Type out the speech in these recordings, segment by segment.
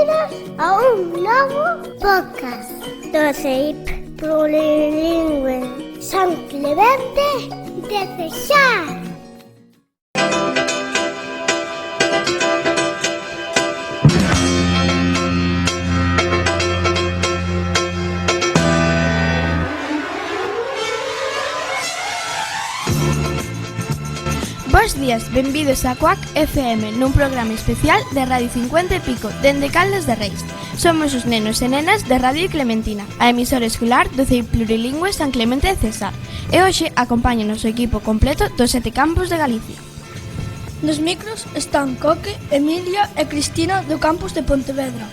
Benvidos a un novo podcast do CEIP Plurilingüe San Clemente de Cesar. Bos días, benvidos a Cuac FM nun programa especial de Radio 50 e Pico dende Caldas de Reis. Somos os nenos e nenas de Radio Clementina, a emisora escolar do CEIP Plurilingüe San Clemente de Cesar. E hoxe acompáñanos o equipo completo dos 7 campus de Galicia. Nos micros están Coque, Emilia e Cristina do campus de Pontevedra.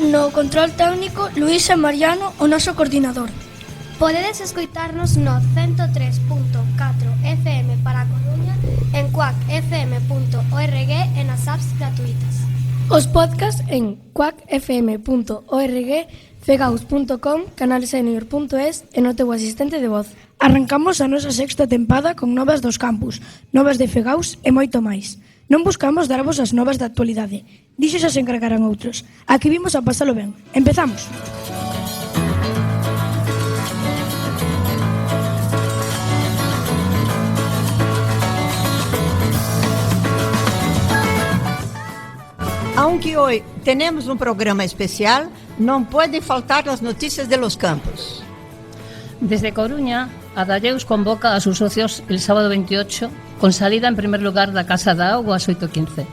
No control técnico, Luís e Mariano, o noso coordinador. Podedes escoitarnos no 103.4 FM para a Coruña, en cuacfm.org e nas apps gratuitas. Os podcasts en cuacfm.org, fegaus.com, canalsenior.es e no teu asistente de voz. Arrancamos a nosa sexta tempada con novas dos campus, novas de Fegaus e moito máis. Non buscamos darvos as novas da actualidade, dixo xa se encargarán outros. Aquí vimos a pasalo ben. Empezamos. Aunque hoy tenemos un programa especial, no pueden faltar las noticias de los campos. Desde Coruña, Adalleus convoca a sus socios el sábado 28 con salida en primer lugar da Casa da Auga a 8:15.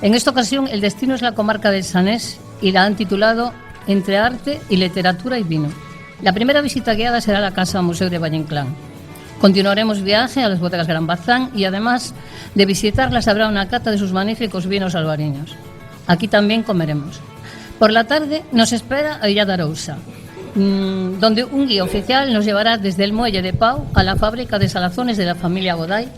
En esta ocasión el destino es la comarca del Sanés y la han titulado Entre arte y literatura y vino. La primera visita guiada será a la Casa Museo de Valle Inclán. Continuaremos viaje a las bodegas Gran Bazán y además de visitarlas habrá una cata de sus magníficos vinos albariños. Aquí también comeremos. Por la tarde nos espera a Illa de Arousa, donde un guía oficial nos llevará desde el muelle de Pau a la fábrica de salazones de la familia Goday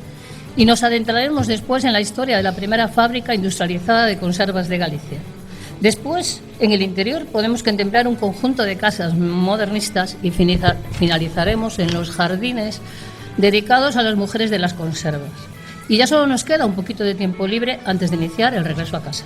y nos adentraremos después en la historia de la primera fábrica industrializada de conservas de Galicia. Después, en el interior, podemos contemplar un conjunto de casas modernistas y finalizaremos en los jardines dedicados a las mujeres de las conservas. Y ya solo nos queda un poquito de tiempo libre antes de iniciar el regreso a casa.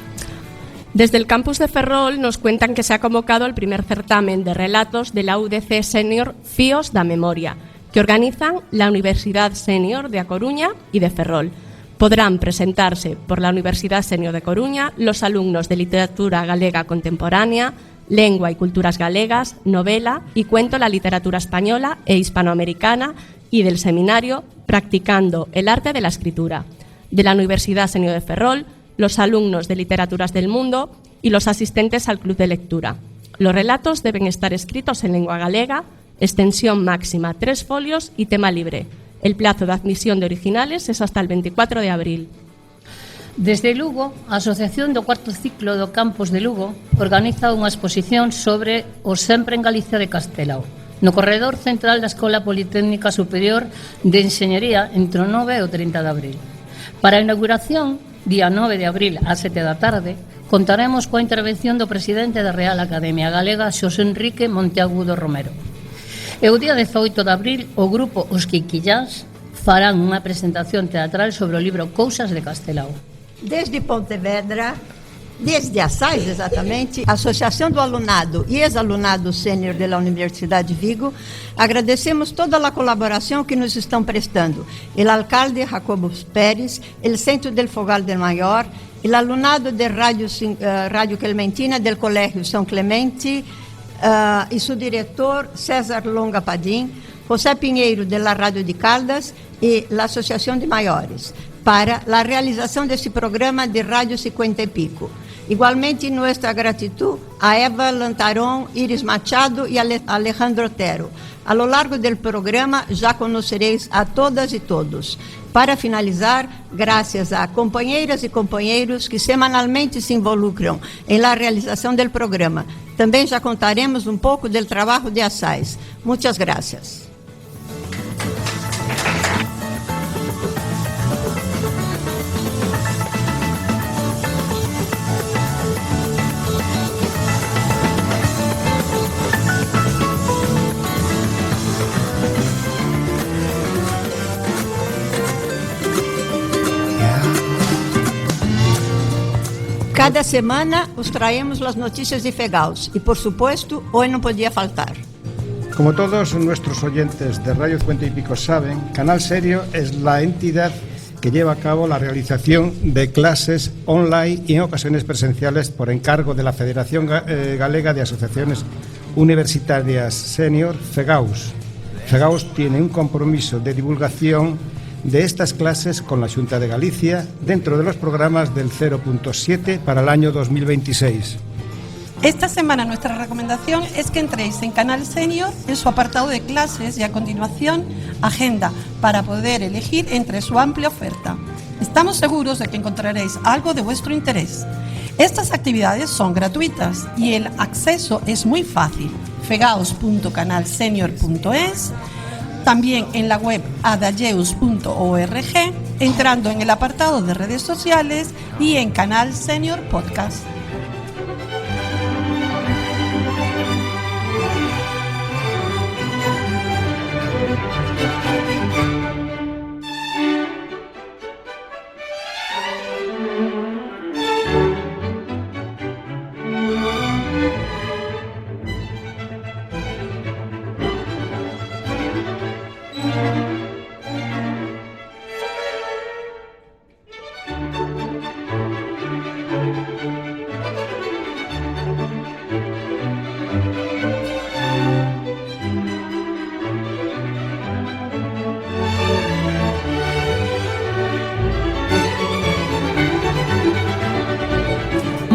Desde el campus de Ferrol nos cuentan que se ha convocado el primer certamen de relatos de la UDC Senior Fíos da Memoria, que organizan la Universidad Senior de A Coruña y de Ferrol. Podrán presentarse por la Universidad Senior de Coruña los alumnos de Literatura Galega Contemporánea, Lengua y Culturas Galegas, Novela y Cuento la Literatura Española e Hispanoamericana y del seminario Practicando el Arte de la Escritura. De la Universidad Senior de Ferrol, los alumnos de Literaturas del Mundo y los asistentes al Club de Lectura. Los relatos deben estar escritos en lengua galega, extensión máxima 3 folios y tema libre. El plazo de admisión de originales es hasta el 24 de abril. Desde Lugo, a Asociación do Cuarto Ciclo do Campus de Lugo organiza unha exposición sobre o sempre en Galicia de Castelao, no corredor central da Escola Politécnica Superior de Enxeñería entre o 9 e o 30 de abril. Para a inauguración, día 9 de abril ás 7 da tarde, contaremos coa intervención do presidente da Real Academia Galega, Xosé Enrique Monteagudo Romero. E o día 18 de abril, o grupo Os Quiquillás farán unha presentación teatral sobre o libro Cousas de Castelao. Desde Pontevedra, desde Assais exatamente, a Associação do Alunado e Ex-Alunado Sênior da Universidade de Vigo, agradecemos toda a colaboração que nos estão prestando. O alcalde Jacobo Pérez, o Centro del Fogal del Maior, o alunado de Radio Clementina del Colégio São Clemente e seu diretor César Longa Padim, José Pinheiro de la Rádio de Caldas e a Associação de Maiores, para a realização desse programa de Rádio 50 e Pico. Igualmente, nossa gratidão a Eva Lantaron, Iris Machado e Alejandro Otero. A lo largo do programa já conhecereis a todas e todos. Para finalizar, graças a companheiras e companheiros que semanalmente se involucram em la realização do programa. Também já contaremos um pouco do trabalho de Assais. Muitas graças. Cada semana os traemos las noticias de Fegaus y, por supuesto, hoy no podía faltar. Como todos nuestros oyentes de Radio 50 y Pico saben, Canal Serio es la entidad que lleva a cabo la realización de clases online y en ocasiones presenciales por encargo de la Federación Galega de Asociaciones Universitarias Senior, Fegaus. Fegaus tiene un compromiso de divulgación de estas clases con la Xunta de Galicia dentro de los programas del 0.7 para el año 2026. Esta semana nuestra recomendación es que entréis en Canal Senior en su apartado de clases y a continuación agenda para poder elegir entre su amplia oferta. Estamos seguros de que encontraréis algo de vuestro interés. Estas actividades son gratuitas y el acceso es muy fácil. fegaus.canalsenior.es, también en la web adayeus.org, entrando en el apartado de redes sociales y en Canal Senior Podcast.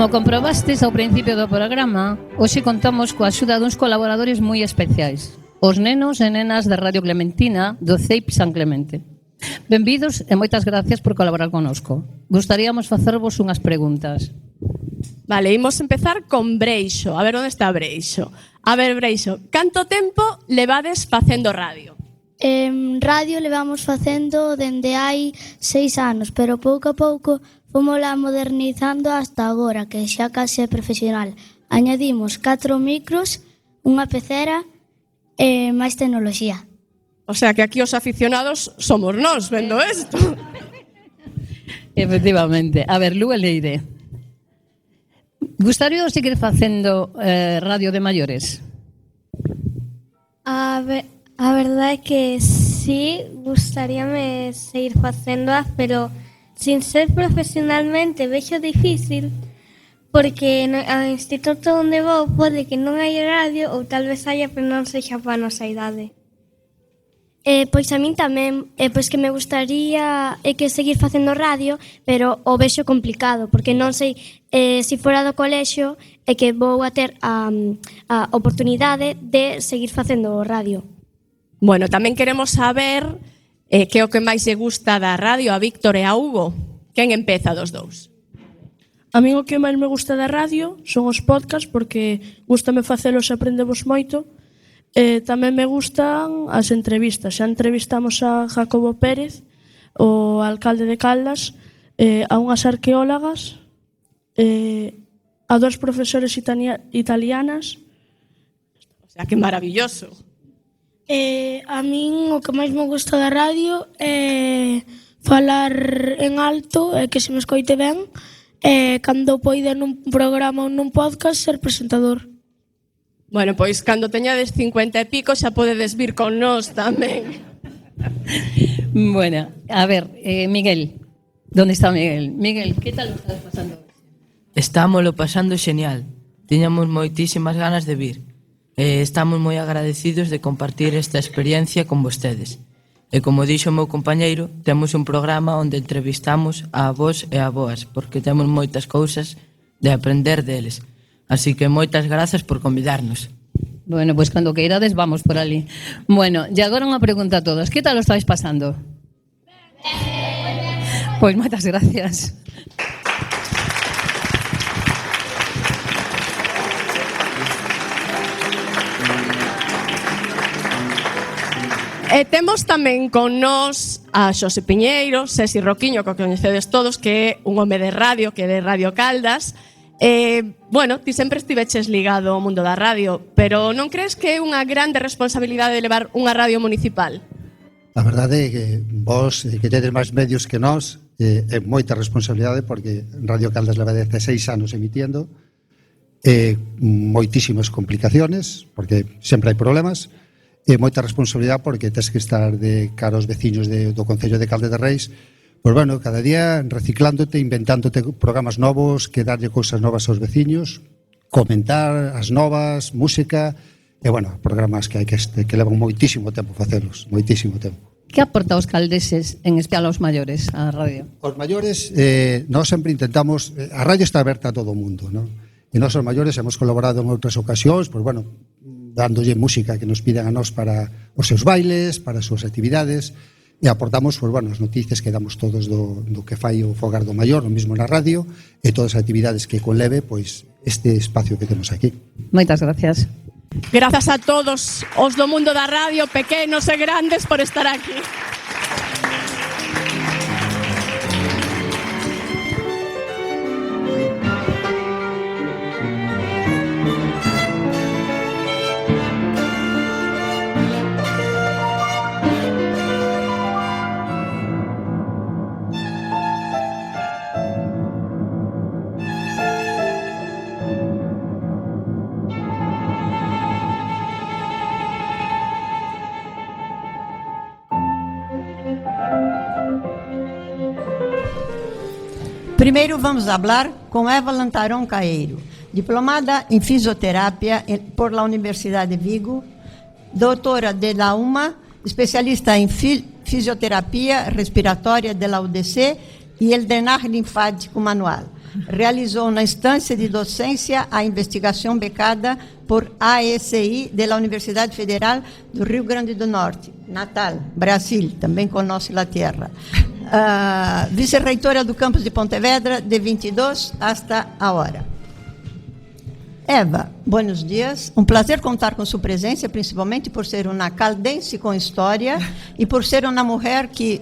Como comprobastes ao principio do programa, hoxe contamos coa axuda duns colaboradores moi especiais, os nenos e nenas de Radio Clementina do CEIP San Clemente. Benvidos e moitas gracias por colaborar connosco. Gostaríamos facervos unhas preguntas. Vale, imos empezar con Breixo. A ver, onde está Breixo? A ver, Breixo, canto tempo levades facendo radio? Radio levamos facendo dende hai 6 anos, pero pouco a pouco fomosla modernizando hasta agora, que xa case é profesional. Añadimos 4 micros, unha pecera e máis tecnoloxía. O sea que aquí os aficionados somos nós vendo isto. Efectivamente. A ver, Lu e Leire. Gustaría seguir facendo radio de maiores? A verdade é que sí, gustaríame seguir facéndoas, pero sin ser profesionalmente vexo difícil, porque ao instituto onde vou pode que non hai radio ou tal vez haya, pero non sexa para a nosa idade. Pois a min tamén, pois que me gustaría que seguir facendo radio, pero o vexo complicado, porque non sei se fora do colexio é que vou a ter a oportunidade de seguir facendo radio. Bueno, tamén queremos saber que é o que máis lle gusta da radio a Víctor e a Hugo. Quen empeza dos dous? A min o que máis me gusta da radio son os podcasts, porque gústame facelos e aprendemos moito. Tamén me gustan as entrevistas. Xa entrevistamos a Jacobo Pérez, o alcalde de Caldas, a unhas arqueólogas, a dos profesores italianas. O sea, que maravilloso. A min o que máis me gusta da radio é falar en alto e que se me escoite ben, cando poida nun programa ou nun podcast ser presentador. Bueno, pois cando teñades 50 e pico xa podedes vir con nós tamén. Bueno, a ver, Miguel, ¿dónde está Miguel? Miguel, que tal lo estás pasando? Estámoslo pasando xenial. Tiñamos moitísimas ganas de vir. Estamos moi agradecidos de compartir esta experiencia con vostedes. E como dixo o meu compañeiro, temos un programa onde entrevistamos a avós e avoas, porque temos moitas cousas de aprender deles. Así que moitas grazas por convidarnos. Bueno, pois cando queirades vamos por ali. Bueno, e agora unha pregunta a todos. Que tal lo estáis pasando? Pois moitas gracias. E temos tamén con nós a Xosé Piñeiro, Sesi Roquiño, que coñecedes todos, que é un home de radio, que é de Radio Caldas. Bueno, ti sempre estiveches ligado ao mundo da radio, pero non crees que é unha grande responsabilidade de levar unha radio municipal? A verdade é que vos, que tedes máis medios que nós, é moita responsabilidade porque Radio Caldas leva 16 anos emitiendo, moitísimas complicaciones, porque sempre hai problemas, e moita responsabilidade porque tens que estar de cara aos veciños do Concello de Caldas de Reis, pois bueno, cada día reciclándote, inventándote programas novos, que darlle cousas novas aos veciños, comentar as novas, música, e bueno, programas que levan moitísimo tempo facelos, moitísimo tempo. Que aporta aos caldeses, en especial aos maiores, á radio? Os maiores, nós sempre intentamos, a radio está aberta a todo o mundo, non? E nós os maiores hemos colaborado en outras ocasións, pois bueno, dándolle música que nos piden a nós para os seus bailes, para as súas actividades, e aportamos, pois bueno, as noticias que damos todos do que fai o Fogar do Maior, o mismo na radio, e todas as actividades que conleve, pois, este espacio que temos aquí. Moitas gracias. Grazas a todos os do mundo da radio, pequenos e grandes, por estar aquí. Primeiro vamos falar com Eva Lantarón Caeiro, diplomada em fisioterapia por la Universidade de Vigo, doutora de la UMA, especialista em fisioterapia respiratória de la UDC e el drenaje linfático manual. Realizou na instância de docência a investigação becada por AECI de la Universidade Federal do Rio Grande do Norte, Natal, Brasil, também conoce la tierra. Vice-reitora do campus de Pontevedra, de 22 hasta ahora. Eva, buenos dias. Um prazer contar com sua presença, principalmente por ser uma caldense com história e por ser uma mulher que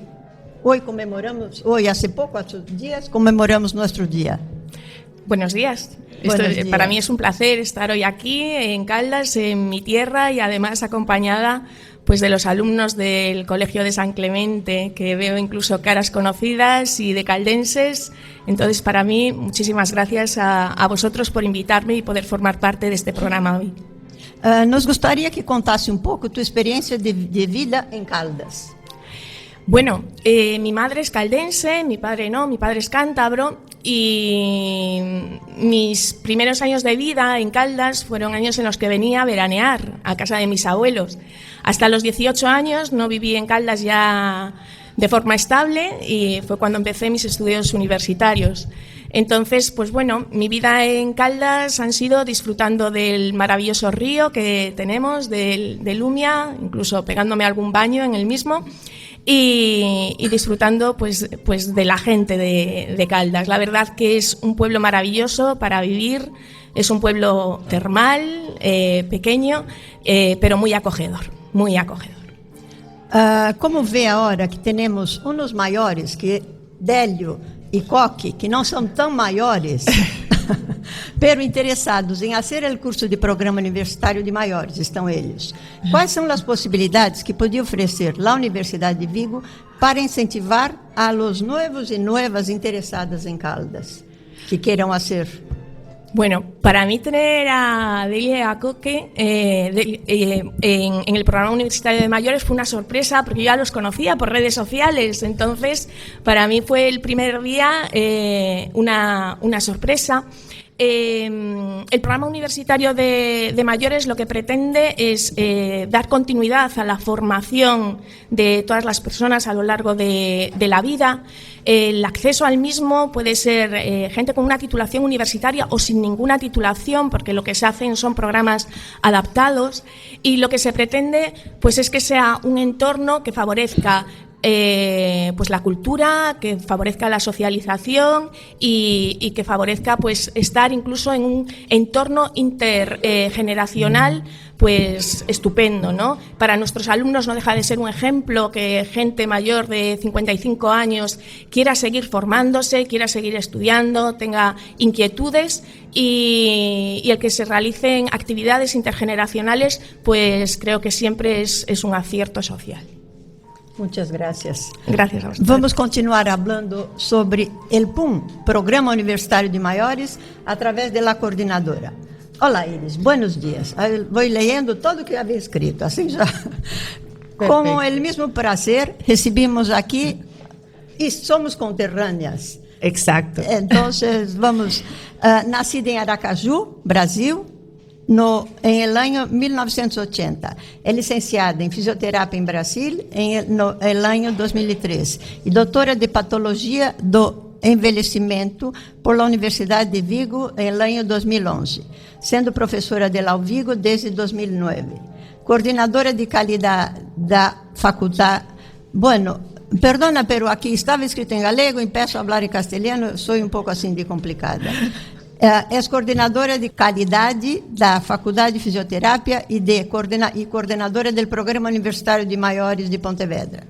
hoje comemoramos, hace pocos días, comemoramos nuestro día. Buenos días. Buenos días. Para mí es un placer estar hoy aquí en Caldas, en mi tierra, y además acompañada pues de los alumnos del Colegio de San Clemente, que veo incluso caras conocidas y de caldenses. Entonces, para mí, muchísimas gracias a vosotros por invitarme y poder formar parte de este programa hoy. Nos gustaría que contase un poco tu experiencia de vida en Caldas. Bueno, mi madre es caldense, mi padre no, mi padre es cántabro, y mis primeros años de vida en Caldas fueron años en los que venía a veranear a casa de mis abuelos. Hasta los 18 años no viví en Caldas ya de forma estable y fue cuando empecé mis estudios universitarios. Entonces, pues bueno, mi vida en Caldas han sido disfrutando del maravilloso río que tenemos, del Lumia, incluso pegándome algún baño en el mismo, y disfrutando pues de la gente de Caldas. La verdad que es un pueblo maravilloso para vivir, es un pueblo termal, pequeño, pero muy acogedor, muy acogedor. Como vê agora que temos uns maiores, que Délio e Coque, que não são tão maiores, pero interessados em fazer o curso de programa universitário de maiores, estão eles. Quais são as possibilidades que podia oferecer a Universidade de Vigo para incentivar a los nuevos e nuevas interessadas em Caldas, que queiram fazer? Bueno, para mí tener a Delia y a Coque en el programa universitario de mayores fue una sorpresa porque yo ya los conocía por redes sociales. Entonces, para mí fue el primer día una sorpresa. El programa universitario de mayores lo que pretende es dar continuidad a la formación de todas las personas a lo largo de la vida. El acceso al mismo puede ser gente con una titulación universitaria o sin ninguna titulación, porque lo que se hacen son programas adaptados, y lo que se pretende pues es que sea un entorno que favorezca pues la cultura, que favorezca la socialización y que favorezca pues estar incluso en un entorno intergeneracional pues estupendo, ¿no? Para nuestros alumnos no deja de ser un ejemplo que gente mayor de 55 años quiera seguir formándose, quiera seguir estudiando, tenga inquietudes, y el que se realicen actividades intergeneracionales pues creo que siempre es un acierto social. Muchas gracias. Gracias a ustedes. Vamos continuar hablando sobre el PUM, Programa Universitario de Maiores, a través de la coordinadora. Hola, Iris, buenos días. Voy leyendo todo o que havia escrito, assim já. Com o mesmo prazer, recebimos aqui e somos conterrâneas. Exacto. Então, vamos. Nascida em Aracaju, Brasil, em el año 1980. É licenciada em fisioterapia em Brasil em el año 2003 e doutora de patologia do envelhecimento por la Universidade de Vigo em el año 2011, sendo professora de la Vigo desde 2009. Coordenadora de calidade da faculdade. Bueno, perdona, pero aqui estava escrito em galego e peço a falar em castelhano, sou um pouco assim de complicada. É coordenadora de qualidade da Faculdade de Fisioterapia e coordenadora do Programa Universitário de Maiores de Pontevedra.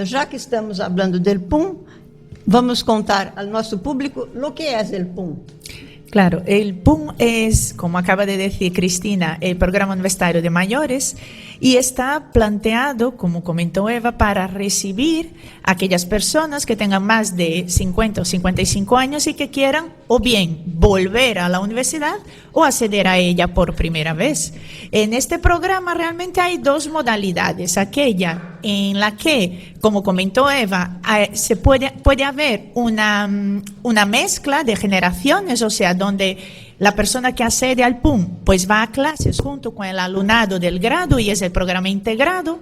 Já que estamos falando do PUM, vamos contar ao nosso público o que é o PUM. Claro, el PUM es, como acaba de decir Cristina, el Programa Universitario de Mayores y está planteado, como comentó Eva, para recibir a aquellas personas que tengan más de 50 o 55 años y que quieran o bien volver a la universidad o acceder a ella por primera vez. En este programa realmente hay dos modalidades, aquella en la que, como comentó Eva, se puede haber una mezcla de generaciones, o sea, donde la persona que accede al PUM pues va a clases junto con el alumnado del grado y es el programa integrado.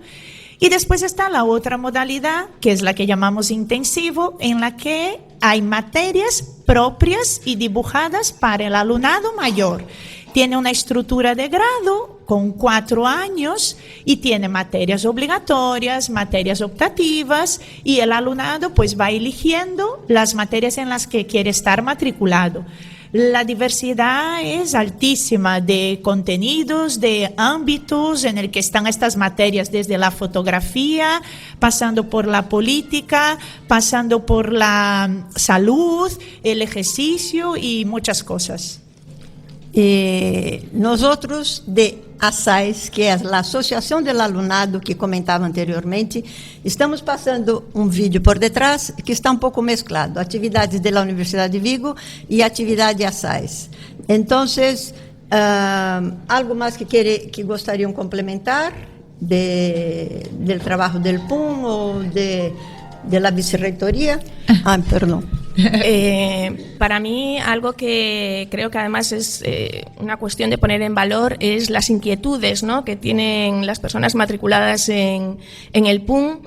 Y después está la otra modalidad, que es la que llamamos intensivo, en la que hay materias propias y dibujadas para el alumnado mayor. Tiene una estructura de grado con 4 años y tiene materias obligatorias, materias optativas y el alumnado pues va eligiendo las materias en las que quiere estar matriculado. La diversidad es altísima de contenidos, de ámbitos en el que están estas materias, desde la fotografía, pasando por la política, pasando por la salud, el ejercicio y muchas cosas. Nosotros de ASAIS, que é a Associação do Alunado que comentava anteriormente, estamos passando um vídeo por detrás que está um pouco mesclado, atividades da Universidade de Vigo e atividade ASAIS. Então, algo mais que gostariam de complementar do trabalho do PUM ou de la vicerrectoría? Perdón. Para mí, algo que creo que además es una cuestión de poner en valor es las inquietudes, ¿no?, que tienen las personas matriculadas en el PUM.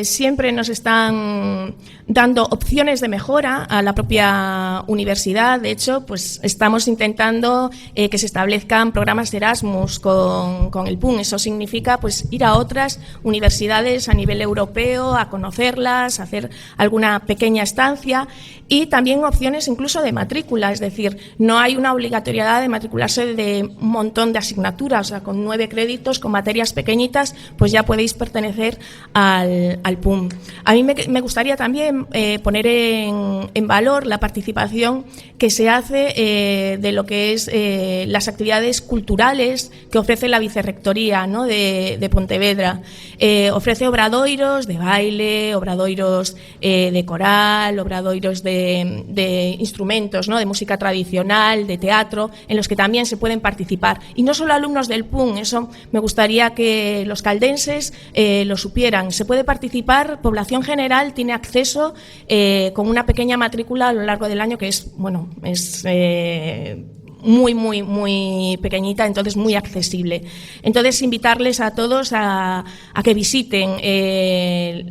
Siempre nos están dando opciones de mejora a la propia universidad. De hecho, pues estamos intentando que se establezcan programas de Erasmus con el PUM. Eso significa pues ir a otras universidades a nivel europeo, a conocerlas, a hacer alguna pequeña estancia y también opciones incluso de matrícula. Es decir, no hay una obligatoriedad de matricularse de un montón de asignaturas. O sea, con 9 créditos, con materias pequeñitas, pues ya podéis pertenecer al PUM. A mí me gustaría también poner en valor la participación que se hace de lo que es las actividades culturales que ofrece la Vicerrectoría, ¿no?, de Pontevedra. Ofrece obradoiros de baile, obradoiros de coral, obradoiros de instrumentos, ¿no?, de música tradicional, de teatro, en los que también se pueden participar. Y no solo alumnos del PUM, eso me gustaría que los caldenses lo supieran. Se puede participar, población general tiene acceso con una pequeña matrícula a lo largo del año que es, bueno, es muy pequeñita, entonces muy accesible. Entonces, invitarles a todos a que visiten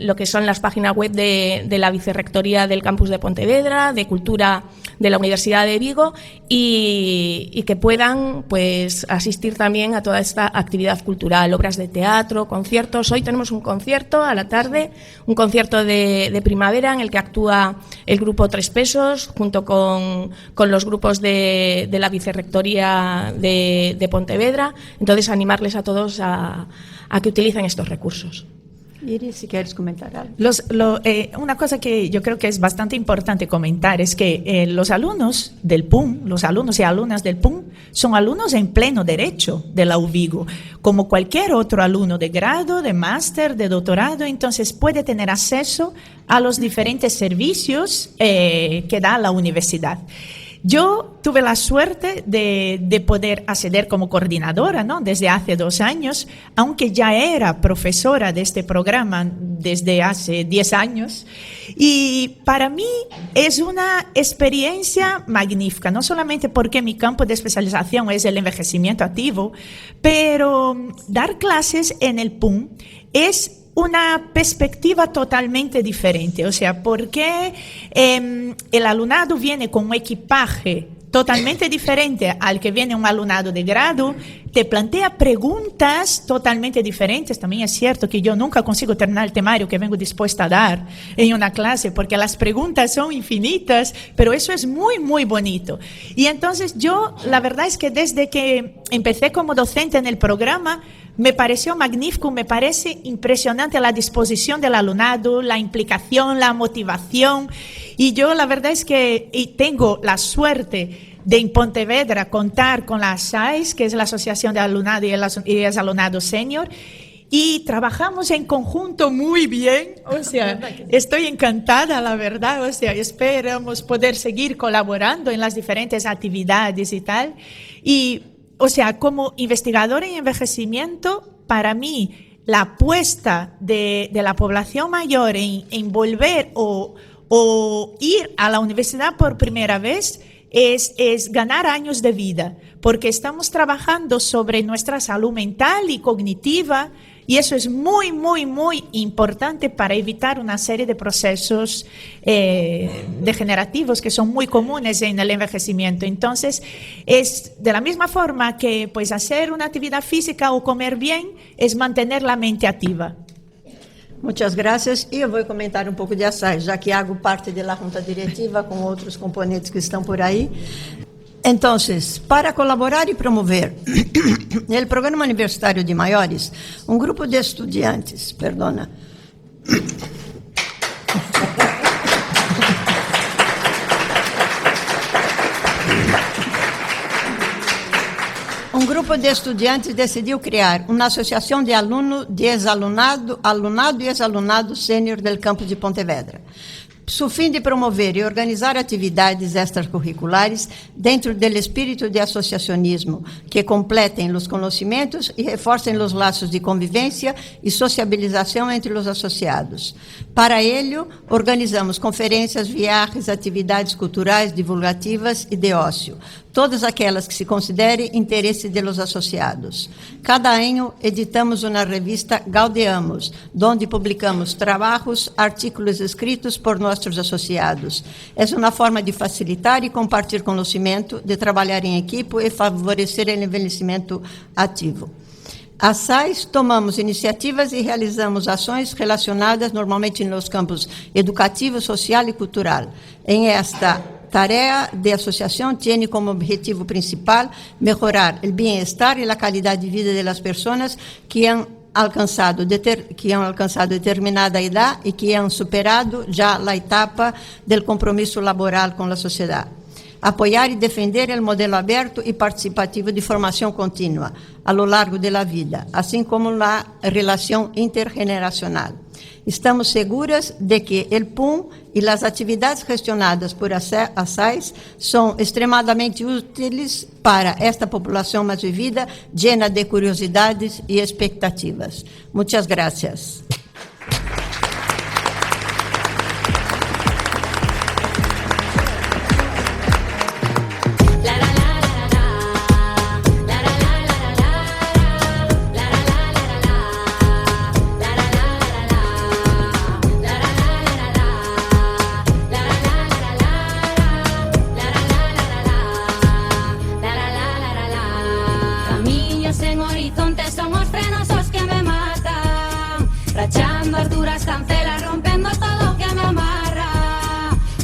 lo que son las páginas web de la Vicerrectoría del Campus de Pontevedra, de Cultura de la Universidad de Vigo y que puedan pues asistir también a toda esta actividad cultural, obras de teatro, conciertos. Hoy tenemos un concierto a la tarde, un concierto de primavera en el que actúa el grupo 3 Pesos junto con los grupos de la Vicerrectoría de Pontevedra. Entonces, animarles a todos a que utilicen estos recursos. Iris, si quieres comentar algo. Una cosa que yo creo que es bastante importante comentar es que los alumnos del PUN, los alumnos y alumnas del PUN, son alumnos en pleno derecho de la UVigo, como cualquier otro alumno de grado, de máster, de doctorado, entonces puede tener acceso a los diferentes servicios que da la universidad. Yo tuve la suerte de poder acceder como coordinadora, ¿no? Desde hace 2 años, aunque ya era profesora de este programa desde hace 10 años. Y para mí es una experiencia magnífica, no solamente porque mi campo de especialización es el envejecimiento activo, pero dar clases en el PUN es una perspectiva totalmente diferente, o sea, porque el alumnado viene con un equipaje totalmente diferente al que viene un alumnado de grado, te plantea preguntas totalmente diferentes. También es cierto que yo nunca consigo terminar el temario que vengo dispuesta a dar en una clase, porque las preguntas son infinitas, pero eso es muy, muy bonito. Y entonces yo, la verdad es que desde que empecé como docente en el programa, me pareció magnífico, me parece impresionante la disposición del alumnado, la implicación, la motivación. Y yo la verdad es que tengo la suerte de en Pontevedra contar con la ASAIS, que es la Asociación de Alumnado y Exalumnado Senior, y trabajamos en conjunto muy bien, o sea, estoy encantada, la verdad, o sea, esperamos poder seguir colaborando en las diferentes actividades y tal. Y o sea, como investigadora en envejecimiento, para mí la apuesta de la población mayor en volver o ir a la universidad por primera vez es ganar años de vida, porque estamos trabajando sobre nuestra salud mental y cognitiva, y eso es muy, muy, muy importante para evitar una serie de procesos degenerativos que son muy comunes en el envejecimiento. Entonces, es de la misma forma que pues, hacer una actividad física o comer bien es mantener la mente activa. Muchas gracias. E eu vou comentar um pouco de ASAIS, já que hago parte da junta diretiva com outros componentes que estão por aí. Entonces, para colaborar y promover el programa universitario de mayores, un grupo de estudiantes, um grupo de estudiantes decidiu criar uma associação de alunos, de ex-alunado, alunado e ex-alunado sênior do campus de Pontevedra, su fim de promover e organizar atividades extracurriculares dentro do espírito de associacionismo que completem os conhecimentos e reforcem os laços de convivência e sociabilização entre os associados. Para ello, organizamos conferências, viagens, atividades culturais, divulgativas e de ócio, todas aquelas que se considere interesse de los associados. Cada ano editamos uma revista Gaudeamos, onde publicamos trabalhos, artículos escritos por nossos associados. É uma forma de facilitar e compartilhar conhecimento, de trabalhar em equipe e favorecer o envelhecimento ativo. ASAIS, tomamos iniciativas e realizamos ações relacionadas normalmente nos campos educativo, social e cultural. Em esta tarefa de associação tem como objetivo principal melhorar o bem-estar e a qualidade de vida das pessoas que han alcançado determinada idade e que han superado já a etapa do compromisso laboral com a sociedade. Apoiar e defender o modelo aberto e participativo de formação contínua a lo largo da vida, assim como a relação intergeneracional. Estamos seguras de que o PUN e as atividades gestionadas por ASAIS são extremadamente úteis para esta população mais vivida, llena de curiosidades e expectativas. Muchas gracias.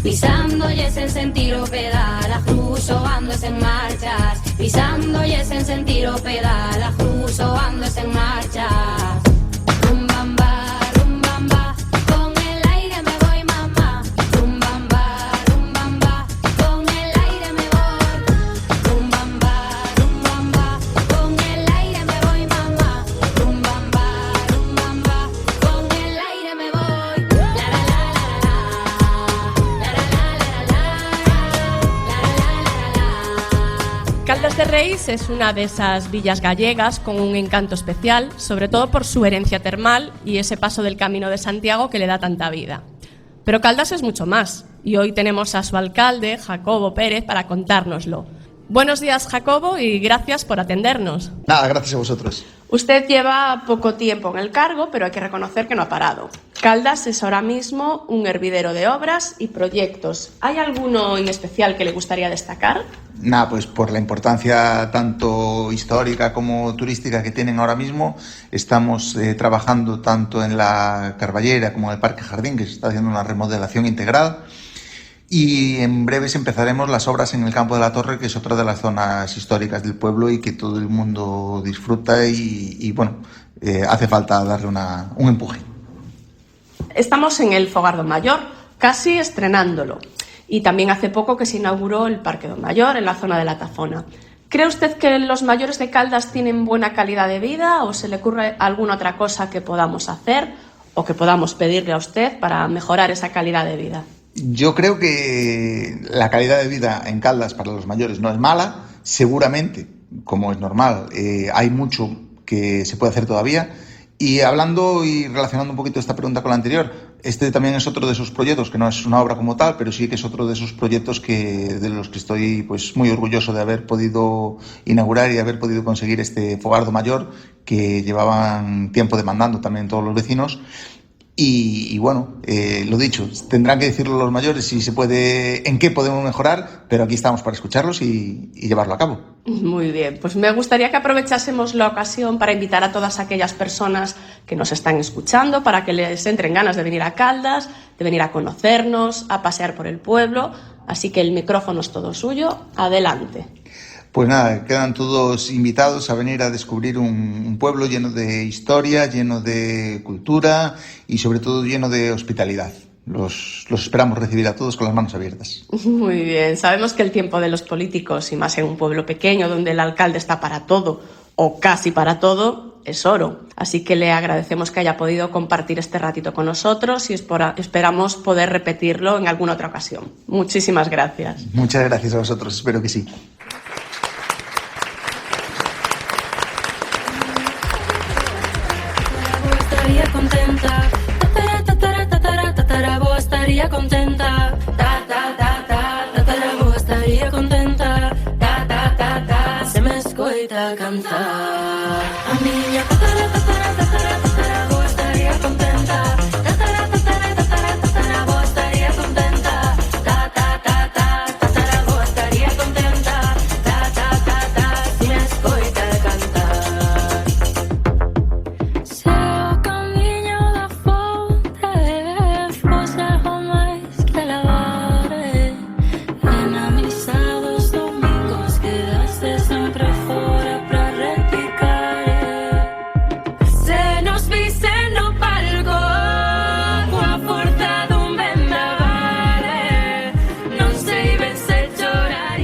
Pisando y es en sentido pedala, cruzo ando es en marchas. Pisando y es en sentido pedala, cruzo ando es en marchas. Rumbamba, rumbamba. Caldas de Reis es una de esas villas gallegas con un encanto especial, sobre todo por su herencia termal y ese paso del Camino de Santiago que le da tanta vida. Pero Caldas es mucho más, y hoy tenemos a su alcalde, Jacobo Pérez, para contárnoslo. Buenos días, Jacobo, y gracias por atendernos. Nada, gracias a vosotros. Usted lleva poco tiempo en el cargo, pero hay que reconocer que no ha parado. Caldas es ahora mismo un hervidero de obras y proyectos. ¿Hay alguno en especial que le gustaría destacar? Nada, pues por la importancia tanto histórica como turística que tienen ahora mismo, estamos trabajando tanto en la Carballera como en el Parque Jardín, que se está haciendo una remodelación integral. Y en breves empezaremos las obras en el Campo de la Torre, que es otra de las zonas históricas del pueblo y que todo el mundo disfruta y bueno, hace falta darle un empuje. Estamos en el Fogar do Mayor, casi estrenándolo. Y también hace poco que se inauguró el Parque do Mayor, en la zona de la Tafona. ¿Cree usted que los mayores de Caldas tienen buena calidad de vida o se le ocurre alguna otra cosa que podamos hacer o que podamos pedirle a usted para mejorar esa calidad de vida? Yo creo que la calidad de vida en Caldas para los mayores no es mala. Seguramente, como es normal, hay mucho que se puede hacer todavía. Y hablando y relacionando un poquito esta pregunta con la anterior, este también es otro de esos proyectos, que no es una obra como tal, pero sí que es otro de esos proyectos de los que estoy pues muy orgulloso de haber podido inaugurar y haber podido conseguir este Fogar do Mayor, que llevaban tiempo demandando también todos los vecinos. Y bueno, lo dicho, tendrán que decirlo los mayores si se puede, en qué podemos mejorar, pero aquí estamos para escucharlos y llevarlo a cabo. Muy bien, pues me gustaría que aprovechásemos la ocasión para invitar a todas aquellas personas que nos están escuchando para que les entren ganas de venir a Caldas, de venir a conocernos, a pasear por el pueblo. Así que el micrófono es todo suyo. Adelante. Pues nada, quedan todos invitados a venir a descubrir un pueblo lleno de historia, lleno de cultura y sobre todo lleno de hospitalidad. Los esperamos recibir a todos con las manos abiertas. Muy bien, sabemos que el tiempo de los políticos, y más en un pueblo pequeño donde el alcalde está para todo o casi para todo, es oro. Así que le agradecemos que haya podido compartir este ratito con nosotros y esperamos poder repetirlo en alguna otra ocasión. Muchísimas gracias. Muchas gracias a vosotros, espero que sí. Contenta, tataraboa estaría contenta, tataraboa estaría contenta, se me escoita cantar. A miña tataraboa estaría contenta, tataraboa estaría contenta, tataraboa estaría contenta, se me escoita cantar.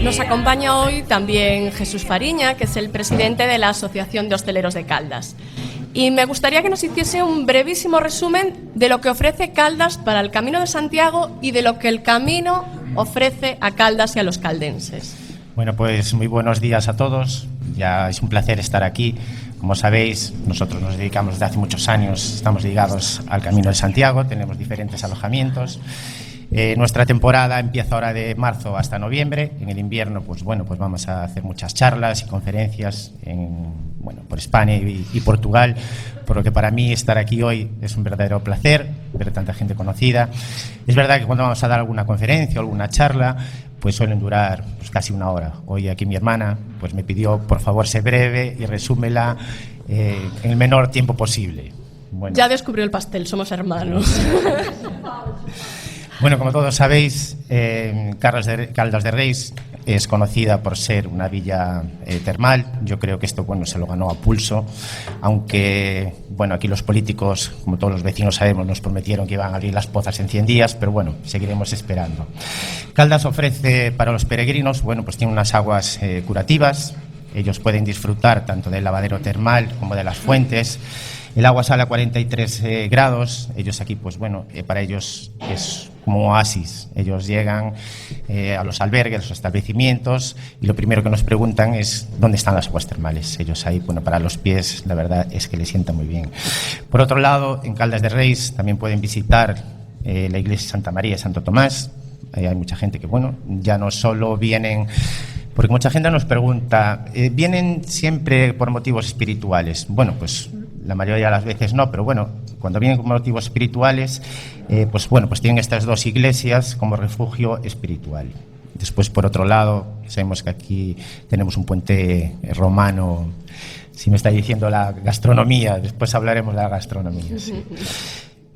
Nos acompaña hoy también Jesús Fariña, que es el presidente de la Asociación de Hosteleros de Caldas. Y me gustaría que nos hiciese un brevísimo resumen de lo que ofrece Caldas para el Camino de Santiago y de lo que el Camino ofrece a Caldas y a los caldenses. Bueno, pues muy buenos días a todos. Ya es un placer estar aquí. Como sabéis, nosotros nos dedicamos desde hace muchos años, estamos ligados al Camino de Santiago, tenemos diferentes alojamientos. Nuestra temporada empieza ahora de marzo hasta noviembre. En el invierno, pues vamos a hacer muchas charlas y conferencias por España y Portugal, por lo que para mí estar aquí hoy es un verdadero placer, ver tanta gente conocida. Es verdad que cuando vamos a dar alguna conferencia o alguna charla, pues suelen durar casi una hora. Hoy aquí mi hermana pues me pidió, por favor, sé breve y resúmela en el menor tiempo posible. Bueno. Ya descubrió el pastel, somos hermanos. Bueno, como todos sabéis, Caldas de Reis es conocida por ser una villa termal. Yo creo que esto se lo ganó a pulso, aunque aquí los políticos, como todos los vecinos sabemos, nos prometieron que iban a abrir las pozas en 100 días, pero seguiremos esperando. Caldas ofrece para los peregrinos, tiene unas aguas curativas. Ellos pueden disfrutar tanto del lavadero termal como de las fuentes. El agua sale a 43 grados. Ellos aquí, para ellos es como un oasis. Ellos llegan a los albergues, a los establecimientos, y lo primero que nos preguntan es dónde están las aguas termales. Ellos ahí, bueno, para los pies, la verdad es que les sienta muy bien. Por otro lado, en Caldas de Reis también pueden visitar la iglesia Santa María y Santo Tomás. Hay mucha gente que, bueno, ya no solo vienen... Porque mucha gente nos pregunta, ¿vienen siempre por motivos espirituales? Bueno, pues la mayoría de las veces no, pero bueno, cuando vienen por motivos espirituales, pues tienen estas dos iglesias como refugio espiritual. Después, por otro lado, sabemos que aquí tenemos un puente romano. Si me está diciendo la gastronomía, después hablaremos de la gastronomía. Sí.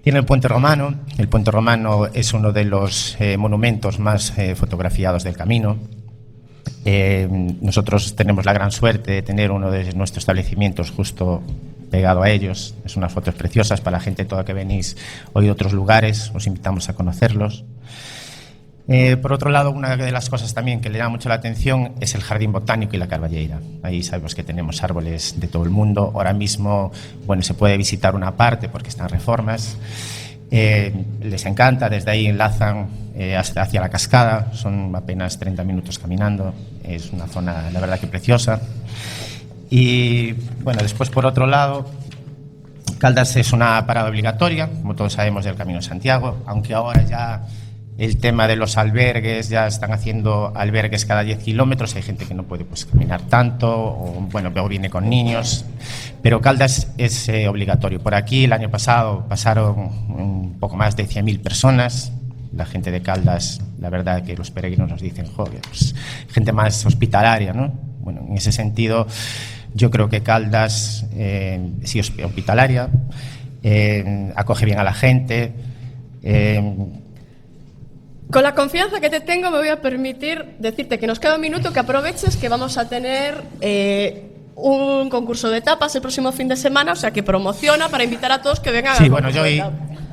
Tiene el puente romano. El puente romano es uno de los monumentos más fotografiados del camino. Nosotros tenemos la gran suerte de tener uno de nuestros establecimientos justo pegado a ellos. Es unas fotos preciosas para la gente toda que venís hoy de otros lugares. Os invitamos a conocerlos. Por otro lado, una de las cosas también que le llama mucho la atención es el jardín botánico y la carballeira. Ahí sabemos que tenemos árboles de todo el mundo. Ahora mismo, bueno, se puede visitar una parte porque están reformas. Les encanta, desde ahí enlazan hacia la cascada, son apenas 30 minutos caminando, es una zona, la verdad, que preciosa. Y bueno, después, por otro lado, Caldas es una parada obligatoria, como todos sabemos, del Camino de Santiago, aunque ahora ya el tema de los albergues, ya están haciendo albergues cada 10 kilómetros, hay gente que no puede caminar tanto, o viene con niños, pero Caldas es obligatorio. Por aquí el año pasado pasaron un poco más de 100.000 personas. La gente de Caldas, la verdad que los peregrinos nos dicen, joder, pues, gente más hospitalaria, ¿no? Bueno, en ese sentido, yo creo que Caldas sí es hospitalaria, acoge bien a la gente. Con la confianza que te tengo, me voy a permitir decirte que nos queda un minuto, que aproveches que vamos a tener un concurso de tapas el próximo fin de semana, o sea que promociona para invitar a todos que vengan. Sí, bueno, yo hoy,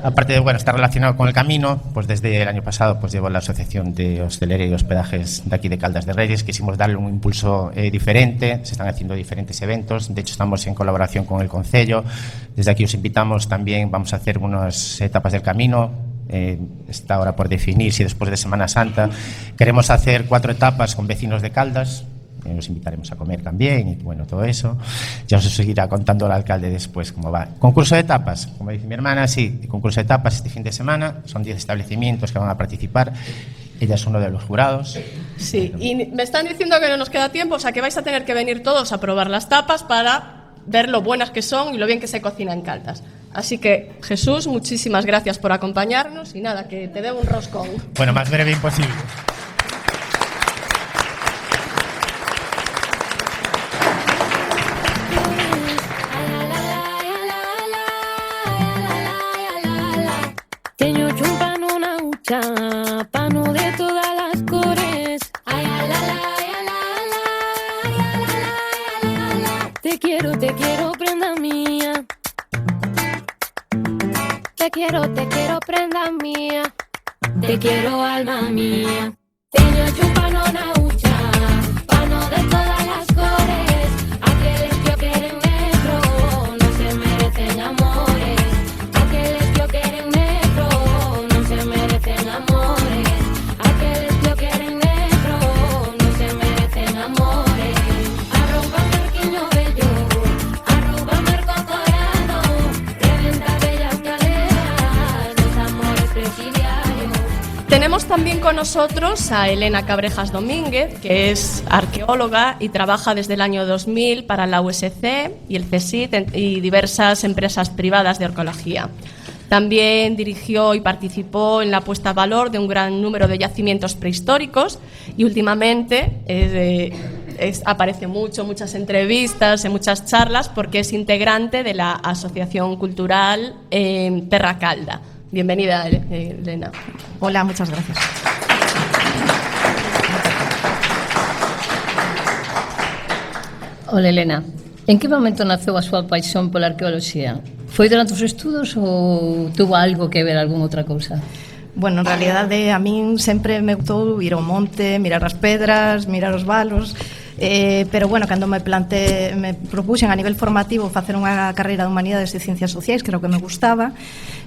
aparte de estar relacionado con el camino, pues desde el año pasado llevo la Asociación de Hostelería y Hospedajes de aquí de Caldas de Reis. Quisimos darle un impulso diferente, se están haciendo diferentes eventos, de hecho estamos en colaboración con el Concello. Desde aquí os invitamos también, vamos a hacer unas etapas del camino. Está ahora por definir si después de Semana Santa queremos hacer 4 etapas con vecinos de Caldas. Os invitaremos a comer también y bueno, todo eso. Ya os seguirá contando el alcalde después cómo va. Concurso de etapas, como dice mi hermana, sí, concurso de etapas este fin de semana. Son 10 establecimientos que van a participar. Ella es uno de los jurados. Sí, y me están diciendo que no nos queda tiempo, o sea que vais a tener que venir todos a probar las tapas para ver lo buenas que son y lo bien que se cocina en Caldas. Así que, Jesús, muchísimas gracias por acompañarnos y nada, que te debo un roscón. Bueno, más breve imposible. Teño chumpa no una hucha, pano de todas las cores. Ay, ay, la, la, ay, la, la. Te quiero, prenda mía. Te quiero, prenda mía. Te quiero, alma mía. Teño chumpa no una hucha, pano de todas las cores. Aquellos que quieren negro no se merecen amores. Aquellos que quieren negro no se merecen amores. Aquellos que quieren negro no se merecen amores. Arróbame el quiño bello, arróbame el cocorado, reventa bellas caderas, los amores presidiarios. Tenemos también con nosotros a Elena Cabrejas Domínguez, que es arqueóloga y trabaja desde el año 2000 para la USC y el CSIC y diversas empresas privadas de arqueología. También dirigió y participó en la puesta a valor de un gran número de yacimientos prehistóricos y últimamente aparece muchas entrevistas, en muchas charlas, porque es integrante de la Asociación Cultural Terra Calda. Bienvenida, Elena. Hola, muchas gracias. Hola, Elena. En que momento naceu a súa paixón pola arqueoloxía? Foi durante os estudos ou tuvo algo que ver algunha outra cousa? Bueno, en realidade a min sempre me gustou ir ao monte, mirar as pedras, mirar os valos. Pero bueno, cando me propuxen a nivel formativo facer unha carreira de Humanidades e Ciencias Sociais, que era o que me gustaba,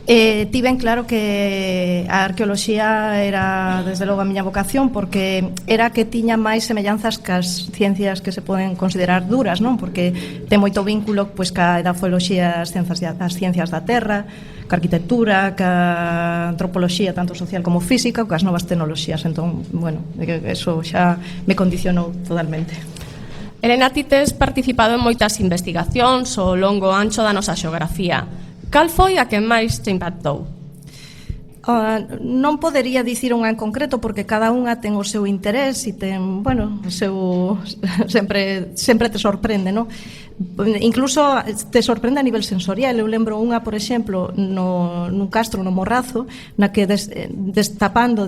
tiven claro que a arqueoloxía era desde logo a miña vocación, porque era que tiña máis semellanzas cas ciencias que se poden considerar duras, non? Porque ten moito vínculo pois ca edafoloxía, as ciencias da terra, ca arquitectura, ca antropoloxía tanto social como física, cas novas tecnoloxías. Entón, bueno, eso xa me condicionou totalmente. Elena, ti tes participado en moitas investigacións ao longo e ancho da nosa xeografía. Cal foi a que máis te impactou? Non podería dicir unha en concreto porque cada unha ten o seu interés e ten, bueno, o seu sempre te sorprende, non? Incluso te sorprende a nivel sensorial. Eu lembro unha, por exemplo, nun castro no Morrazo, na que desenterrando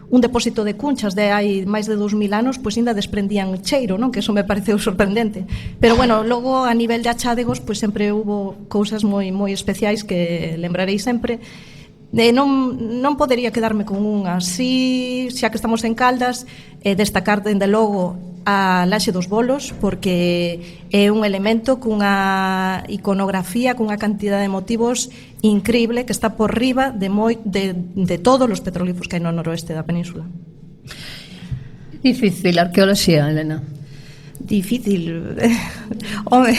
un depósito de cunchas de hai máis de 2000 anos, pois ainda desprendían cheiro, non? Que eso me pareceu sorprendente. Pero bueno, logo a nivel de achádegos, pois sempre hubo cousas moi especiais que lembrarei sempre. Non podería quedarme con unha. Si, xa que estamos en Caldas, destacar dende logo a Laxe dos Bolos, porque é un elemento cunha iconografía, cunha cantidad de motivos increíble que está por riba de todos os petroglifos que hai no noroeste da península. Difícil a arqueoloxía, Elena. Difícil. Home,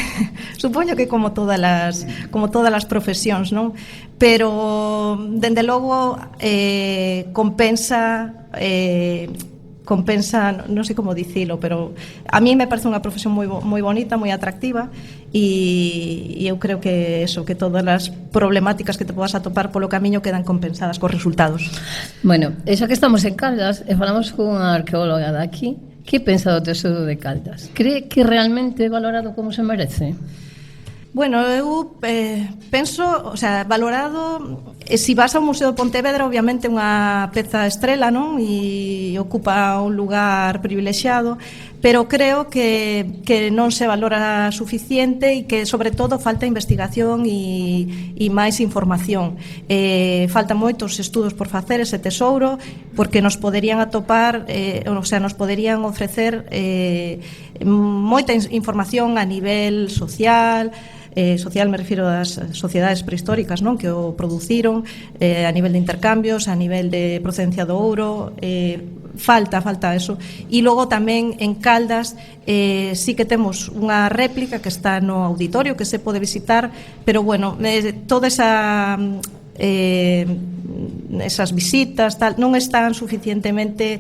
supoño que como todas as profesións, non? Pero dende logo compensa, non sei como dicilo, pero a mí me parece unha profesión moi bonita, moi atractiva, e eu creo que eso, que todas as problemáticas que te podas atopar polo camiño quedan compensadas cos resultados. Bueno, xa que estamos en Caldas e falamos con unha arqueóloga de aquí, que pensa do Tesouro de Caldas? Cree que realmente é valorado como se merece? Bueno, eu penso, o sea, valorado, se vas ao Museo de Pontevedra, obviamente unha peza estrela, non? E ocupa un lugar privilexiado, pero creo que non se valora suficiente e que, sobre todo, falta investigación e máis información. Faltan moitos estudos por facer ese tesouro, porque nos poderían atopar, o sea, nos poderían ofrecer moita información a nivel social, me refiro ás sociedades prehistóricas, non? Que o produciron, a nivel de intercambios, a nivel de procedencia do ouro, falta eso. E logo tamén en Caldas sí que temos unha réplica que está no auditorio que se pode visitar, pero bueno, toda esas visitas non están suficientemente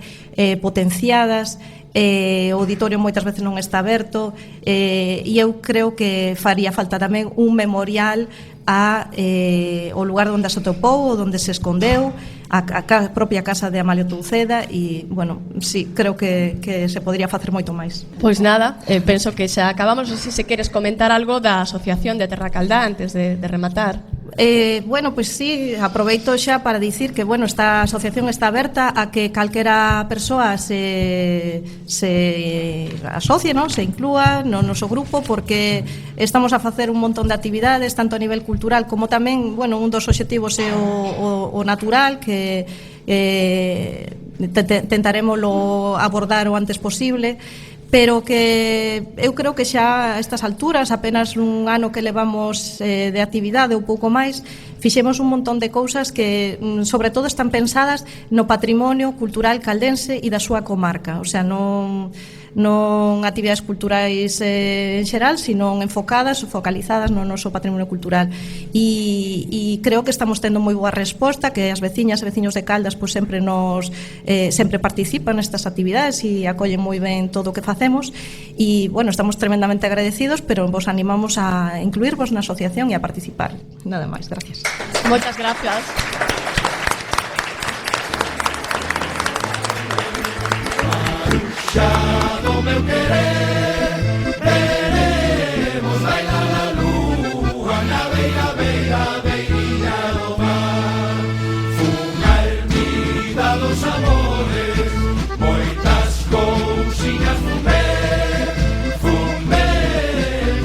potenciadas. O auditorio moitas veces non está aberto, e eu creo que faría falta tamén un memorial ao lugar onde se atopou, onde se escondeu, a propia casa de Amalio Touceda, e, bueno, sí, creo que se podría facer moito máis. Pois nada, penso que xa acabamos. Non sei se queres comentar algo da Asociación de Terra Caldá antes de rematar. Bueno, pois sí, aproveito xa para dicir que, bueno, esta asociación está aberta a que calquera persoa se asocie, non? Se inclúa no noso grupo, porque estamos a facer un montón de actividades, tanto a nivel cultural como tamén, bueno, un dos obxectivos é o natural, que tentaremoslo abordar o antes posible, pero que eu creo que xa a estas alturas, apenas un ano que levamos de actividade ou pouco máis, fixemos un montón de cousas que sobre todo están pensadas no patrimonio cultural caldense e da súa comarca, o sea, non actividades culturais en xeral, sino enfocadas, focalizadas no noso patrimonio cultural, e creo que estamos tendo moi boa resposta, que as veciñas e veciños de Caldas pois sempre participan nestas actividades e acollen moi ben todo o que facemos, e bueno, estamos tremendamente agradecidos, pero vos animamos a incluirvos na asociación e a participar. Nada máis, gracias. Moitas gracias. No meu querer, veremos bailar a lúa na beira do mar. Unha ermida dos amores, moitas cousiñas fumé,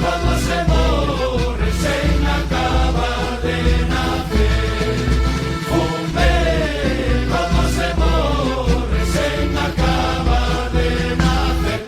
como se morre sen acaba de nacer. Fumé, como se morre sen acaba de nacer.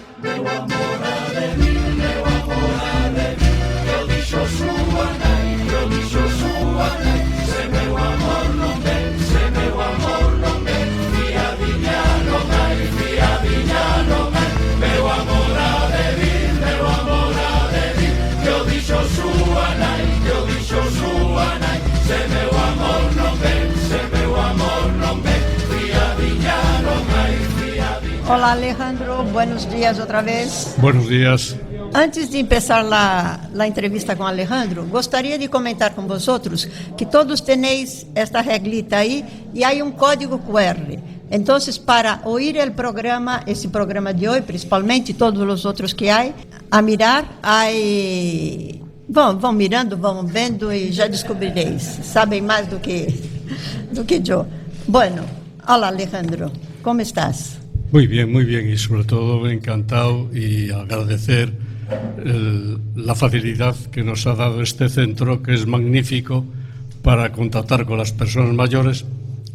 Hola Alejandro, buenos días otra vez. Buenos días. Antes de empezar la entrevista con Alejandro, gostaria de comentar com vosotros que todos tenéis esta reglita aí e há um código QR. Então, para ouvir o programa, esse programa de hoje, principalmente todos os outros que há, a mirar, aí vão mirando, vão vendo e já descobrireis. Sabem mais do que eu. Bueno, hola Alejandro, como estás? Muy bien, y sobre todo encantado y agradecer la facilidad que nos ha dado este centro, que es magnífico para contactar con las personas mayores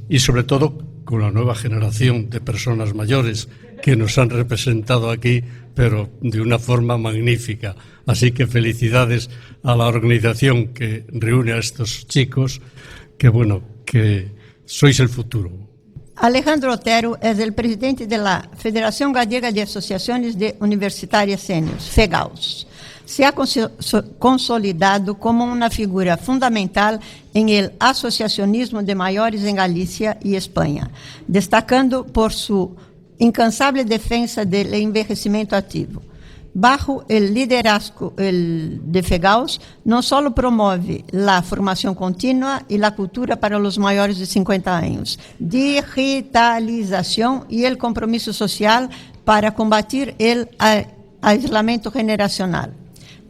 y sobre todo con la nueva generación de personas mayores que nos han representado aquí, pero de una forma magnífica. Así que felicidades a la organización que reúne a estos chicos, que sois el futuro. Alejandro Otero é o presidente da Federação Gallega de Associações de Universitárias Sêniores, FEGAUS. Se ha consolidado como uma figura fundamental em el associacionismo de maiores em Galícia e Espanha, destacando por sua incansável defesa do envelhecimento ativo. Bajo el liderazgo de FEGAUS, não só promove a formação contínua e a cultura para os maiores de 50 anos, digitalização e o compromisso social para combater o aislamento generacional.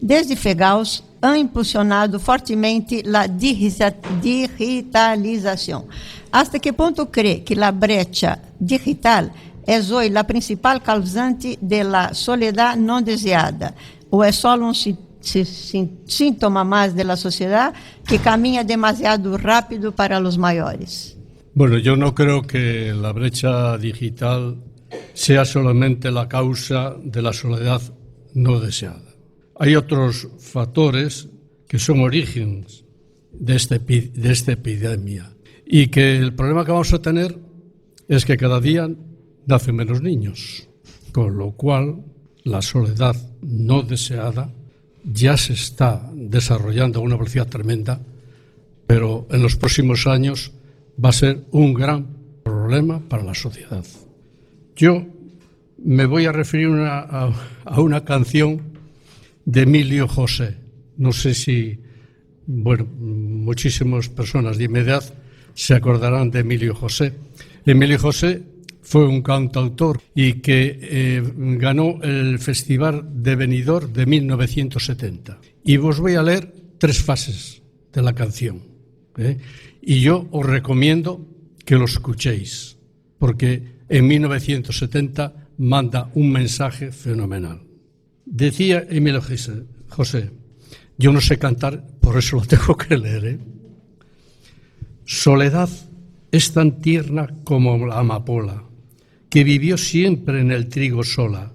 Desde FEGAUS, han impulsionado fortemente a digitalização. Hasta que ponto crê que a brecha digital é hoje a principal causante da soledad não desejada? Ou é só síntoma mais da sociedade que caminha demasiado rápido para os maiores? Bueno, yo no creo que la brecha digital sea solamente la causa de la soledad no deseada. Hay otros factores que son orígenes de esta epidemia y que el problema que vamos a tener es que cada día nacen menos niños, con lo cual la soledad no deseada ya se está desarrollando a una velocidad tremenda, pero en los próximos años va a ser un gran problema para la sociedad. Yo me voy a referir a una canción de Emilio José. No sé si, muchísimas personas de mi edad se acordarán de Emilio José. Emilio José fue un cantautor y que ganó el Festival de Benidorm de 1970. Y os voy a leer 3 fases de la canción. Y yo os recomiendo que lo escuchéis, porque en 1970 manda un mensaje fenomenal. Decía Emilio José, yo no sé cantar, por eso lo tengo que leer. Soledad es tan tierna como la amapola, que vivió siempre en el trigo sola,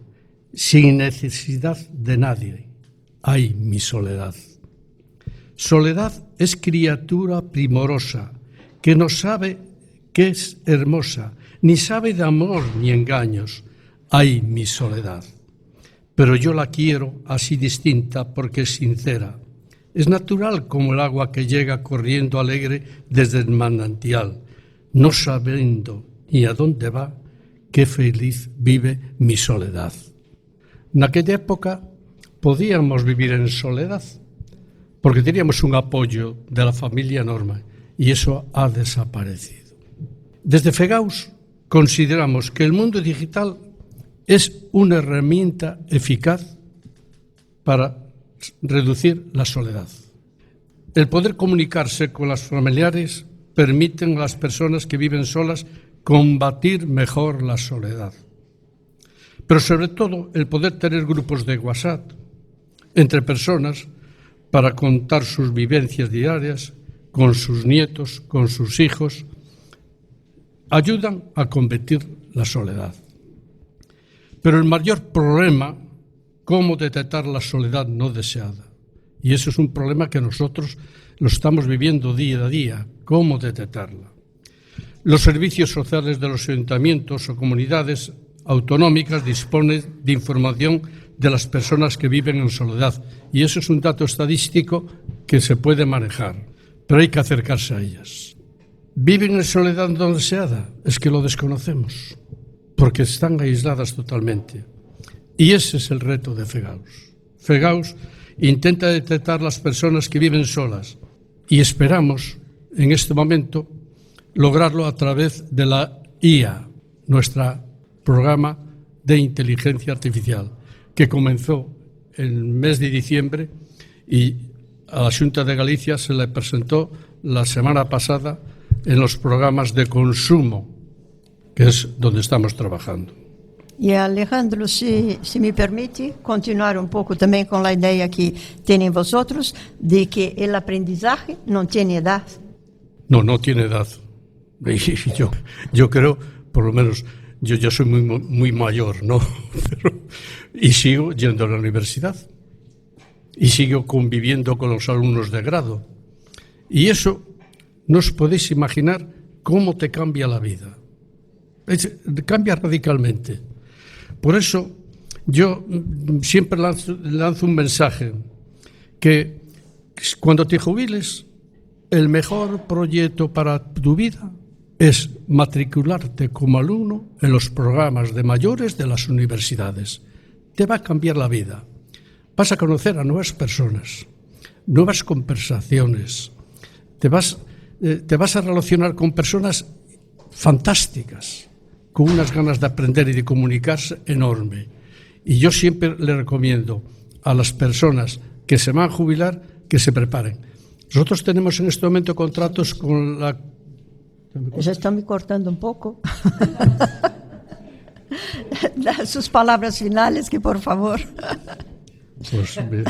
sin necesidad de nadie. ¡Ay, mi soledad! Soledad es criatura primorosa, que no sabe que es hermosa, ni sabe de amor ni engaños. ¡Ay, mi soledad! Pero yo la quiero así distinta porque es sincera. Es natural como el agua que llega corriendo alegre desde el manantial, no sabiendo ni a dónde va, qué feliz vive mi soledad. En aquella época podíamos vivir en soledad porque teníamos un apoyo de la familia enorme y eso ha desaparecido. Desde FEGAUS consideramos que el mundo digital es una herramienta eficaz para reducir la soledad. El poder comunicarse con los familiares permite a las personas que viven solas combatir mejor la soledad. Pero sobre todo el poder tener grupos de WhatsApp entre personas para contar sus vivencias diarias con sus nietos, con sus hijos, ayudan a combatir la soledad. Pero el mayor problema, cómo detectar la soledad no deseada. Y eso es un problema que nosotros lo estamos viviendo día a día, cómo detectarla. Los servicios sociales de los ayuntamientos o comunidades autonómicas disponen de información de las personas que viven en soledad. Y eso es un dato estadístico que se puede manejar, pero hay que acercarse a ellas. ¿Viven en soledad no deseada? Es que lo desconocemos. porque están aisladas totalmente. Y ese es el reto de FEGAUS. FEGAUS intenta detectar las personas que viven solas y esperamos, en este momento, lograrlo a través de la IA, nuestro programa de inteligencia artificial, que comenzó en el mes de diciembre y a la Xunta de Galicia se le presentó la semana pasada en los programas de consumo, que es donde estamos trabajando. E Alejandro, se me permite continuar um pouco também com a ideia que têm vosotros de que o aprendizaje não tem idade. No, no tiene edad. Y yo creo, por lo menos, yo soy muy mayor, ¿no? Y sigo yendo a la universidad. Y sigo conviviendo con los alumnos de grado. Y eso, no os podéis imaginar cómo te cambia la vida. Cambia radicalmente. Por eso, yo siempre lanzo un mensaje, que cuando te jubiles, el mejor proyecto para tu vida es matricularte como alumno en los programas de mayores de las universidades. Te va a cambiar la vida. Vas a conocer a nuevas personas, nuevas conversaciones. Te vas a relacionar con personas fantásticas, con unas ganas de aprender y de comunicarse enorme. Y yo siempre le recomiendo a las personas que se van a jubilar que se preparen. Nosotros tenemos en este momento contratos con la... Já estão me cortando um pouco. Sus palabras finales, que por favor. Pues bien.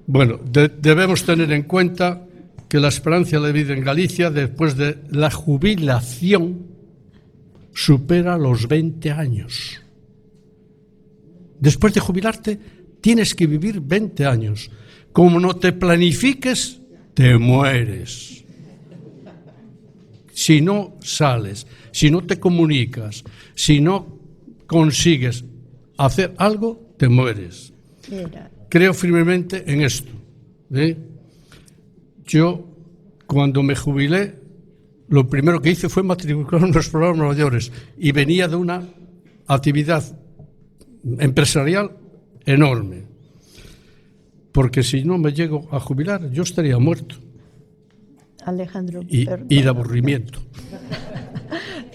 Bueno, debemos tener en cuenta que la esperanza de vida en Galicia después de la jubilación supera los 20 años. Después de jubilarte tienes que vivir 20 años. Como no te planifiques, te mueres. Si no sales, si no te comunicas, si no consigues hacer algo, te mueres. Creo firmemente en esto. Yo, cuando me jubilé, lo primero que hice fue matricularme en los programas mayores y venía de una actividad empresarial enorme. Porque si no me llego a jubilar, yo estaría muerto. Alejandro, y de aburrimiento.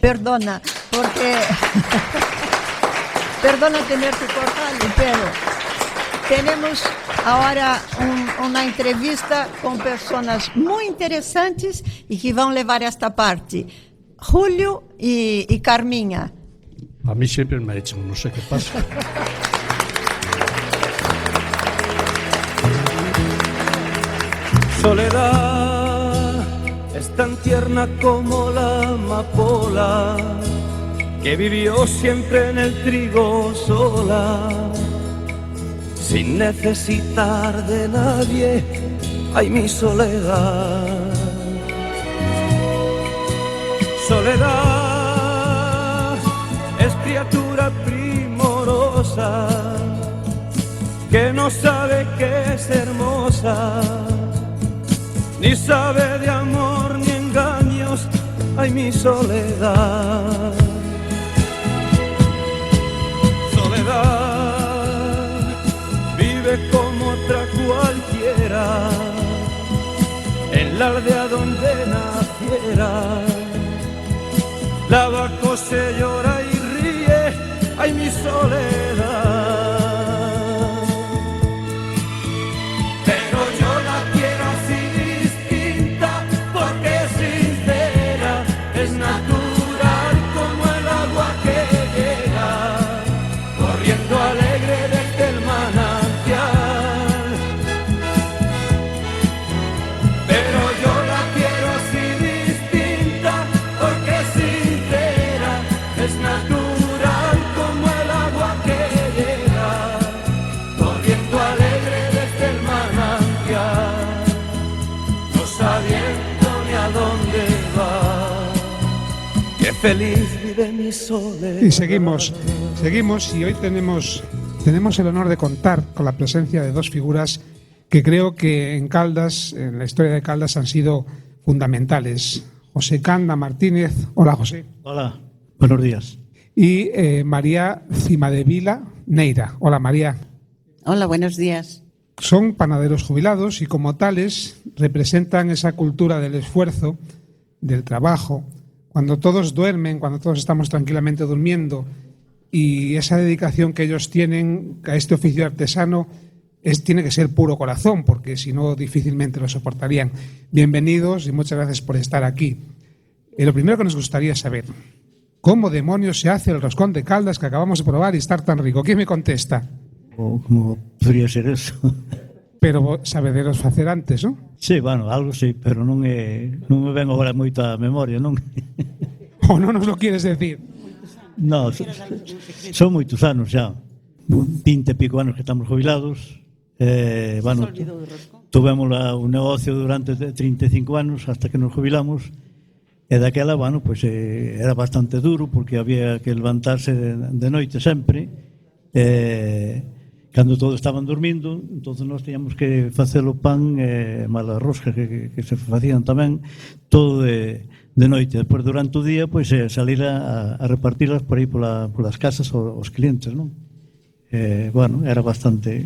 Perdona, porque... Perdona tener que cortarle, pero tenemos ahora una entrevista con personas muy interesantes y que van a llevar esta parte. Julio y Carminha. A mí siempre me echan, no sé qué pasa. Soledad es tan tierna como la amapola, que vivió siempre en el trigo sola, sin necesitar de nadie. Ay, mi soledad. Soledad es criatura primorosa, que no sabe que es hermosa, ni sabe de amor ni engaños. Ay, mi soledad. Soledad vive como otra cualquiera, en la aldea donde naciera. Lava, cose, llora y ríe. Ay, mi soledad. Feliz vive mi soledad. Y seguimos y hoy tenemos el honor de contar con la presencia de dos figuras que creo que en Caldas, en la historia de Caldas, han sido fundamentales. José Canda Martínez. Hola, José. Hola, Buenos días. Y María Cimadevila Neira. Hola, María. Hola, buenos días. Son panaderos jubilados y como tales representan esa cultura del esfuerzo, del trabajo, cuando todos duermen, cuando todos estamos tranquilamente durmiendo, y esa dedicación que ellos tienen a este oficio artesano tiene que ser puro corazón, porque si no difícilmente lo soportarían. Bienvenidos y muchas gracias por estar aquí. Lo primero que nos gustaría saber, ¿cómo demonios se hace el roscón de Caldas que acabamos de probar y estar tan rico? ¿Quién me contesta? Como podría ser eso? Pero sabederos facer antes, non? Sí, bueno, algo sí, pero non me ven agora moito a memoria, non? Ou non nos lo quieres decir? No, son moitos anos xa, 20 e pico anos que estamos jubilados. Bueno, tuvemos un negocio durante 35 anos hasta que nos jubilamos, e daquela, bueno, pues era bastante duro porque había que levantarse de noite sempre, cando todos estaban dormindo, entonces nós teníamos que facer o pan, malas roscas que se facían tamén, todo de noite. Depois, durante o día, pois salir a repartirlas por aí polas casas aos clientes, non? Bueno, era bastante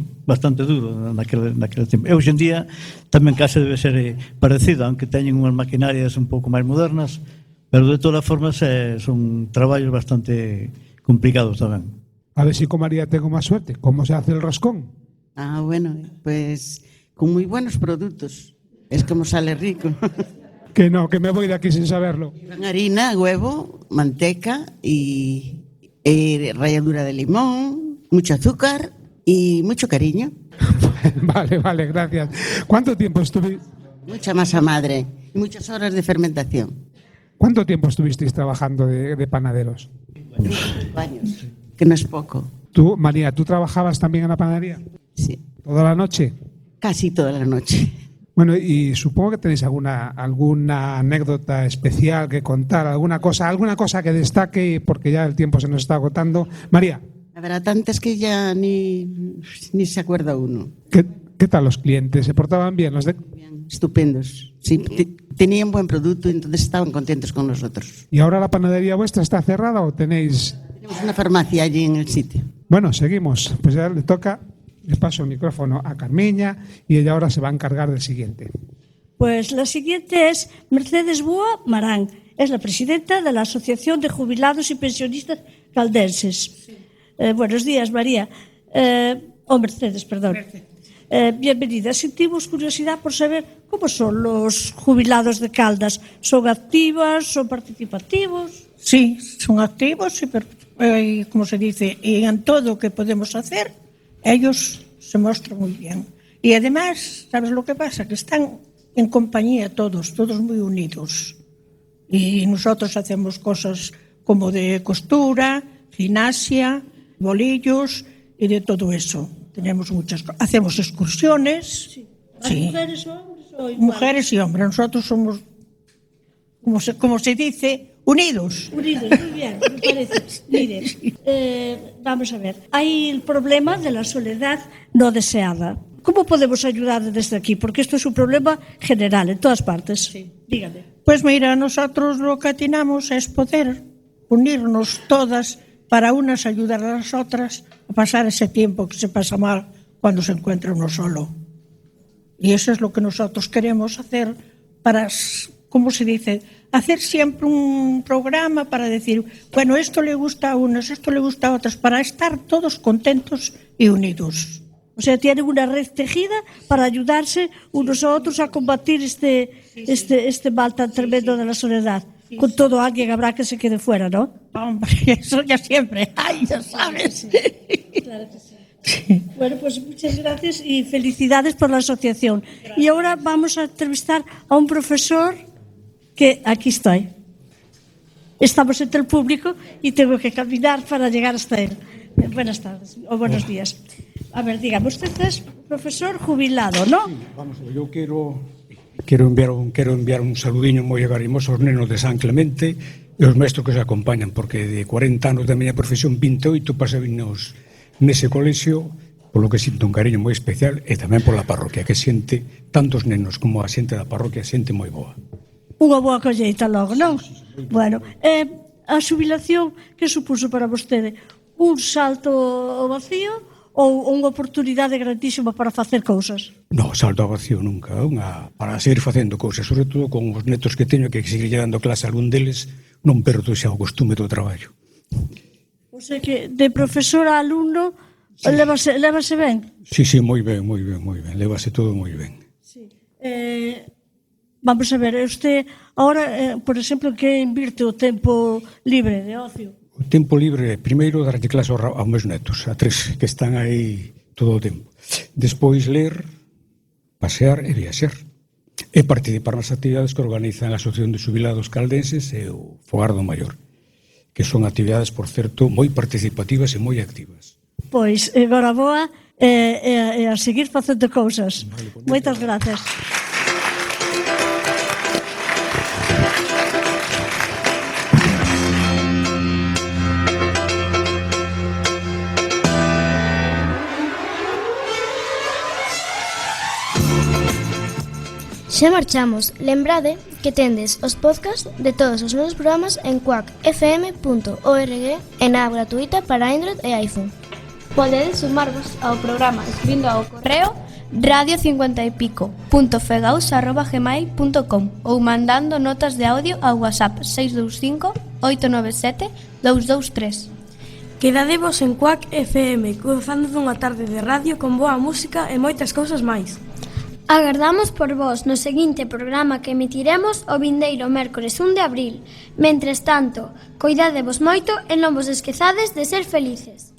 duro naquele tempo. E hoxe en día tamén case debe ser parecido, aunque teñen unhas maquinarias un pouco máis modernas, pero de todas formas son traballos bastante complicados tamén. A ver si con María tengo más suerte. ¿Cómo se hace el roscón? Bueno, pues con muy buenos productos. Es como sale rico. Que no, que me voy de aquí sin saberlo. Harina, huevo, manteca y ralladura de limón, mucho azúcar y mucho cariño. Vale, gracias. ¿Cuánto tiempo estuviste? Mucha masa madre y muchas horas de fermentación. ¿Cuánto tiempo estuvisteis trabajando de panaderos? 5 años, que no es poco. Tú, María, ¿tú trabajabas también en la panadería? Sí. ¿Toda la noche? Casi toda la noche. Bueno, y supongo que tenéis alguna anécdota especial que contar, alguna cosa que destaque, porque ya el tiempo se nos está agotando. María. Habrá tantas que ya ni se acuerda uno. ¿Qué tal los clientes? ¿Se portaban bien? Bien, estupendos. Sí, tenían buen producto, entonces estaban contentos con nosotros. ¿Y ahora la panadería vuestra está cerrada o tenéis...? Tenemos una farmacia allí en el sitio. Bueno, seguimos. Pues ya le paso el micrófono a Carmiña y ella ahora se va a encargar del siguiente. Pues la siguiente es Mercedes Búa Marán. Es la presidenta de la Asociación de Jubilados y Pensionistas Caldenses. Buenos días, María. Mercedes, perdón. Bienvenida. Sentimos curiosidad por saber cómo son los jubilados de Caldas. ¿Son activos? ¿Son participativos? Sí, son activos y, como se dice, y en todo lo que podemos hacer, ellos se muestran muy bien. Y además, ¿sabes lo que pasa? Que están en compañía todos muy unidos. Y nosotros hacemos cosas como de costura, gimnasia, bolillos y de todo eso. Tenemos muchas cosas. Hacemos excursiones. Sí. Sí. ¿Mujeres o hombres? Mujeres y hombres. Nosotros somos, como se dice, unidos. Unidos, muy bien, me parece. Mire, vamos a ver. Hay el problema de la soledad no deseada. ¿Cómo podemos ayudar desde aquí? Porque esto es un problema general en todas partes. Sí. Dígame. Pues mira, nosotros lo que atinamos es poder unirnos todas para unas ayudar a las otras a pasar ese tiempo que se pasa mal cuando se encuentra uno solo. Y eso es lo que nosotros queremos hacer para, ¿cómo se dice? Hacer siempre un programa para decir, bueno, esto le gusta a unos, esto le gusta a otros, para estar todos contentos y unidos. O sea, tienen una red tejida para ayudarse unos a otros a combatir este mal tan tremendo de la soledad. Con todo, alguien habrá que se quede fuera, ¿no? Hombre, eso ya siempre. ¡Ay, ya sabes! Claro que sí. Sí. Bueno, pues muchas gracias y felicidades por la asociación. Gracias. Y ahora vamos a entrevistar a un profesor que aquí estoy. Estamos entre el público y tengo que caminar para llegar hasta él. Buenas tardes o buenos días. A ver, dígame, usted es profesor jubilado, ¿no? Sí, vamos, yo quiero enviar un saludiño moi agarimoso aos nenos de San Clemente e aos maestros que se acompañan, porque de 40 anos da miña profesión, 28 pasei nese colexio, polo que sinto un cariño moi especial, e tamén pola parroquia, que xente, tantos nenos como a xente da parroquia, xente moi boa. Unha boa colleita logo, non? Bueno, a xubilación que supuso para vostede? Un salto ao vacío ou unha oportunidade grandísima para facer cousas? No, salto ao vacío nunca, para seguir facendo cousas, sobre todo con os netos que teño, que seguir dando clase a algún deles, non perdo xa o costume do traballo. O sea que de profesor a alumno lévase ben? Sí, moi ben, lévase todo moi ben. Sí. Vamos a ver, usted ahora, por exemplo, que invirte o tempo libre de ocio? O tempo libre, primeiro, darlle clase aos meus netos, a 3 que están aí todo o tempo. Despois, ler, pasear e viaxar. E participar nas actividades que organizan a Asociación de Xubilados Caldenses e o Fogar do Maior, que son actividades, por certo, moi participativas e moi activas. Pois, agora boa e a seguir facendo cousas. Moitas gracias. Xa marchamos. Lembrade que tendes os podcasts de todos os nosos programas en quackfm.org e na app gratuita para Android e iPhone. Podedes sumarvos ao programa escribindo ao correo radio50ypico.fegaus@gmail.com ou mandando notas de audio ao WhatsApp 625 897 223. Quedadevos en Quack FM, gozando dunha tarde de radio con boa música e moitas cousas máis. Agardamos por vos no seguinte programa que emitiremos o vindeiro mércores 1 de abril. Mentres tanto, coidadevos moito e non vos esquezades de ser felices.